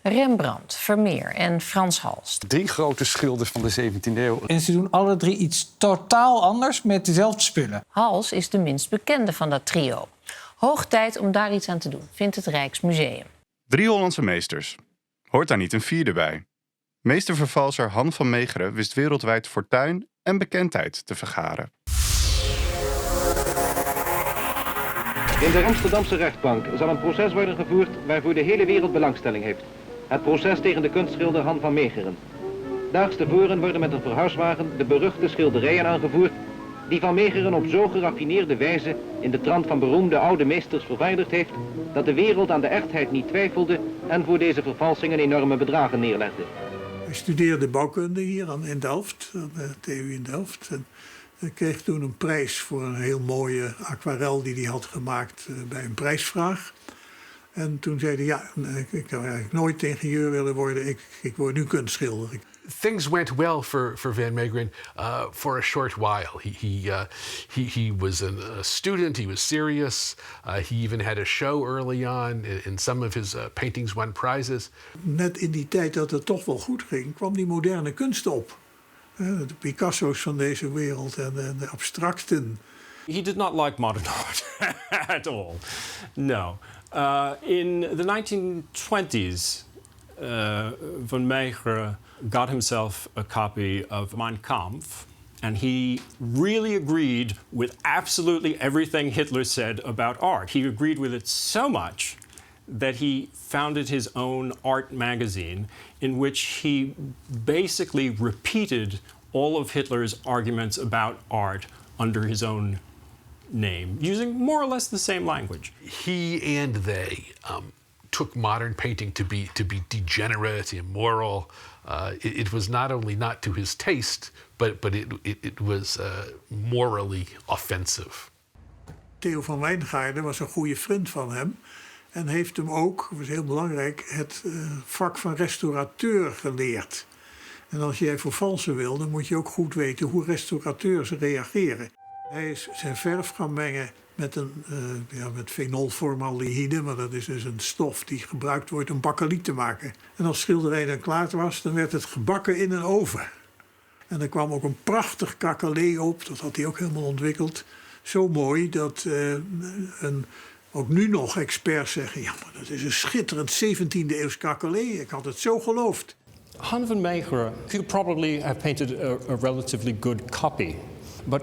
Rembrandt, Vermeer en Frans Hals. 3 grote schilders van de 17e eeuw. En ze doen alle 3 iets totaal anders met dezelfde spullen. Hals is de minst bekende van dat trio. Hoog tijd om daar iets aan te doen, vindt het Rijksmuseum. 3 Hollandse meesters. Hoort daar niet een 4e bij? Meestervervalser Han van Meegeren wist wereldwijd fortuin en bekendheid te vergaren. In de Amsterdamse rechtbank zal een proces worden gevoerd waarvoor de hele wereld belangstelling heeft. Het proces tegen de kunstschilder Han van Meegeren. Daags tevoren worden met een verhuiswagen de beruchte schilderijen aangevoerd die Van Meegeren op zo geraffineerde wijze in de trant van beroemde oude meesters vervaardigd heeft, dat de wereld aan de echtheid niet twijfelde en voor deze vervalsingen enorme bedragen neerlegde. Hij studeerde bouwkunde hier in Delft, aan de TU in Delft. En hij kreeg toen een prijs voor een heel mooie aquarel die hij had gemaakt bij een prijsvraag. En toen zei hij, ja, ik zou eigenlijk nooit ingenieur willen worden, ik word nu kunstschilder. Things went well for Van Meegeren for a short while. He was a student. He was serious. He even had a show early on. In some of his paintings won prizes. Net in die tijd dat het toch wel goed ging, kwam die moderne kunst op. De Picasso's van deze wereld en de abstracten. He did not like modern art at all. No. In the 1920s, Van Meegeren got himself a copy of Mein Kampf, and he really agreed with absolutely everything Hitler said about art. He agreed with it so much that he founded his own art magazine in which he basically repeated all of Hitler's arguments about art under his own name, using more or less the same language. He and they took modern painting to be degenerate, immoral. It was not only not to his taste, but it was morally offensive. Theo van Wijngaarden was een goede vriend van hem en heeft hem ook, dat was heel belangrijk, het vak van restaurateur geleerd. En als jij vervalsen wil, dan moet je ook goed weten hoe restaurateurs reageren. Hij is zijn verf gaan mengen met met fenolformaldehyde, maar dat is dus een stof die gebruikt wordt om bakkeliet te maken. En als schilderij dan klaar was, dan werd het gebakken in een oven. En er kwam ook een prachtig kakkelee op, dat had hij ook helemaal ontwikkeld. Zo mooi dat ook nu nog experts zeggen, ja, maar dat is een schitterend 17e-eeuwse kakkelee. Ik had het zo geloofd. Han van Meegeren could probably have painted a relatively good copy, but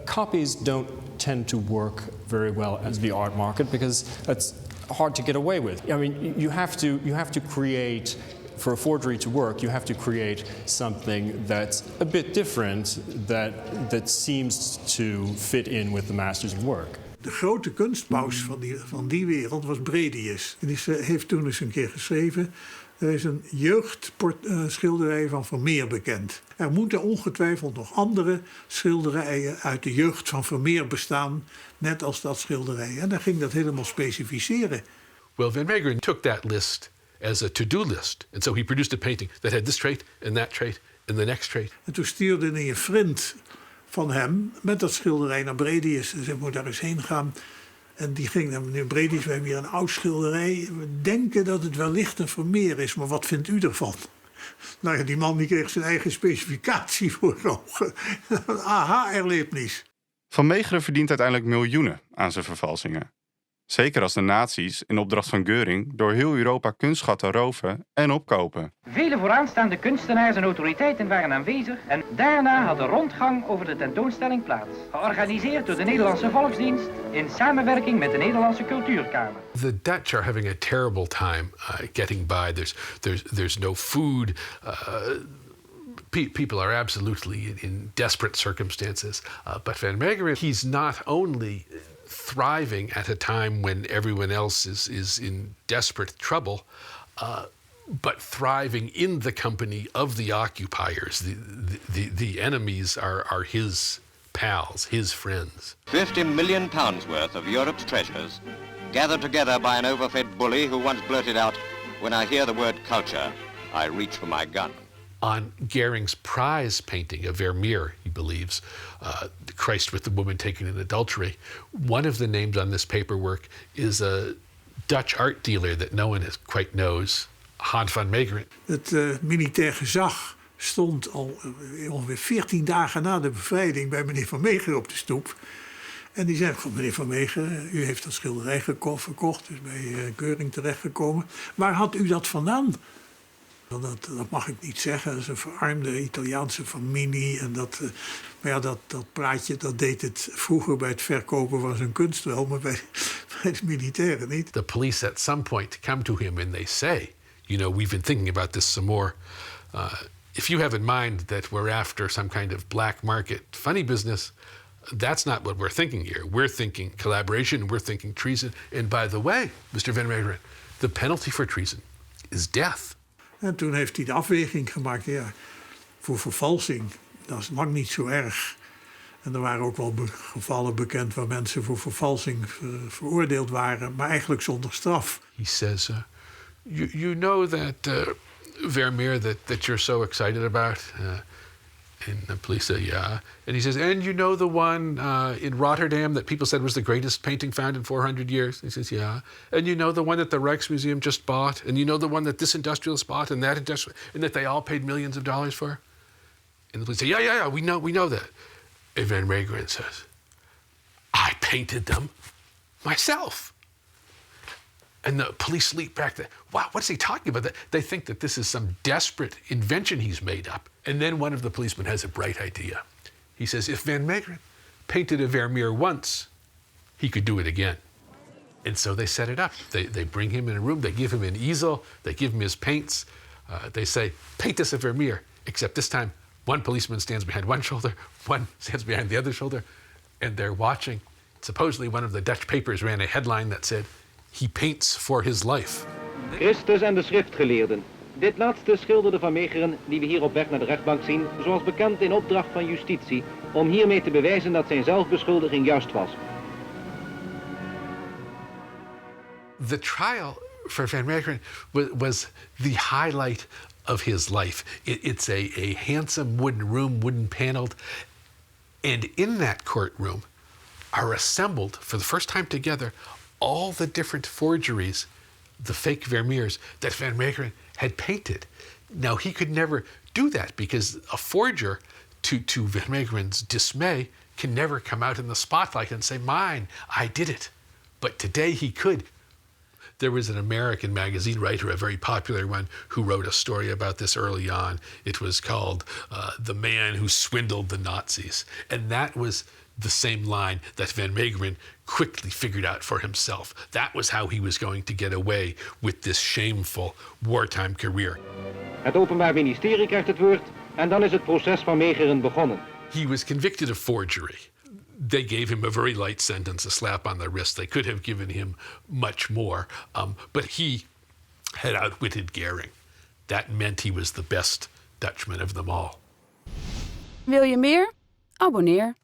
copies don't tend to work very well as the art market because it's hard to get away with. I mean, you have to create, for a forgery to work, you have to create something that's a bit different, that seems to fit in with the masters of work. De grote kunstpaus van die wereld was Bredius. En die heeft toen eens een keer geschreven, er is een jeugdschilderij van Vermeer bekend. Er moeten ongetwijfeld nog andere schilderijen uit de jeugd van Vermeer bestaan, net als dat schilderij. En dan ging dat helemaal specificeren. Well, Van Meegeren took that list as a to-do list. And so he produced a painting that had this trait and that trait and the next trait. En toen stuurde hij een vriend van hem met dat schilderij naar Bredius. Dus hij moet daar eens heen gaan. En die ging naar meneer Bredius, we hebben hier een oud schilderij. We denken dat het wellicht een Vermeer is, maar wat vindt u ervan? Nou ja, die man die kreeg zijn eigen specificatie voor ogen. Een aha-erlevenis. Van Meegeren verdient uiteindelijk miljoenen aan zijn vervalsingen. Zeker als de nazi's in opdracht van Göring door heel Europa kunstschatten roven en opkopen. Vele vooraanstaande kunstenaars en autoriteiten waren aanwezig en daarna had een rondgang over de tentoonstelling plaats. Georganiseerd door de Nederlandse Volksdienst in samenwerking met de Nederlandse Cultuurkamer. The Dutch are having a terrible time getting by. There's no food. People are absolutely in desperate circumstances. But Van Meegeren, he's not only thriving at a time when everyone else is in desperate trouble, but thriving in the company of the occupiers. The enemies are his pals, his friends. £50 million worth of Europe's treasures gathered together by an overfed bully who once blurted out, "When I hear the word culture, I reach for my gun." On Göring's prize painting of Vermeer, he believes, the Christ with the woman taken in adultery, one of the names on this paperwork is a Dutch art dealer that no one quite knows, Han van Meegeren. Het militair gezag stond al ongeveer 14 dagen na de bevrijding bij meneer Van Meegeren op de stoep. En die zei, meneer Van Meegeren, u heeft dat schilderij verkocht, dus bij Göring terechtgekomen. Waar had u dat vandaan? Dat mag ik niet zeggen, dat is een verarmde Italiaanse familie. En maar ja, dat praatje, dat deed het vroeger bij het verkopen van zijn kunst wel, maar bij de militairen niet. The police at some point come to him and they say, you know, we've been thinking about this some more. If you have in mind that we're after some kind of black market funny business, that's not what we're thinking here. We're thinking collaboration, we're thinking treason. And by the way, Mr. van Meegeren, the penalty for treason is death. En toen heeft hij de afweging gemaakt, ja, voor vervalsing, dat is lang niet zo erg. En er waren ook wel gevallen bekend waar mensen voor vervalsing veroordeeld waren, maar eigenlijk zonder straf. He says, you know that Vermeer that you're so excited about? And the police say, yeah. And he says, and you know the one in Rotterdam that people said was the greatest painting found in 400 years? He says, yeah. And you know the one that the Rijksmuseum just bought? And you know the one that this industrialist bought and that industrial, and that they all paid millions of dollars for? And the police say, yeah, we know that. And Van Meegeren says, I painted them myself. And the police leap back. Wow, what's he talking about? They think that this is some desperate invention he's made up. And then one of the policemen has a bright idea. He says, if Van Meegeren painted a Vermeer once, he could do it again. And so they set it up. They bring him in a room, they give him an easel, they give him his paints. They say, paint us a Vermeer. Except this time, one policeman stands behind one shoulder, one stands behind the other shoulder, and they're watching. Supposedly one of the Dutch papers ran a headline that said, he paints for his life. Christus en de schriftgeleerden. Dit laatste schilderde Van Meegeren, die we hier op weg naar de rechtbank zien, zoals bekend in opdracht van justitie, om hiermee te bewijzen dat zijn zelfbeschuldiging juist was. The trial for Van Meegeren was the highlight of his life. It's a handsome wooden room, wooden paneled, and in that courtroom are assembled, for the first time together, all the different forgeries, the fake Vermeers that Van Meegeren had painted. Now, he could never do that because a forger, to Van Meegeren's dismay, can never come out in the spotlight and say, mine, I did it. But today he could. There was an American magazine writer, a very popular one, who wrote a story about this early on. It was called The Man Who Swindled the Nazis. And that was the same line that Van Meegeren quickly figured out for himself. That was how he was going to get away with this shameful wartime career. Het Openbaar Ministerie krijgt het woord en dan is het proces van Meegeren begonnen. He was convicted of forgery. They gave him a very light sentence, a slap on the wrist. They could have given him much more, but he had outwitted Göring. That meant he was the best Dutchman of them all. Wil je meer? Abonneer.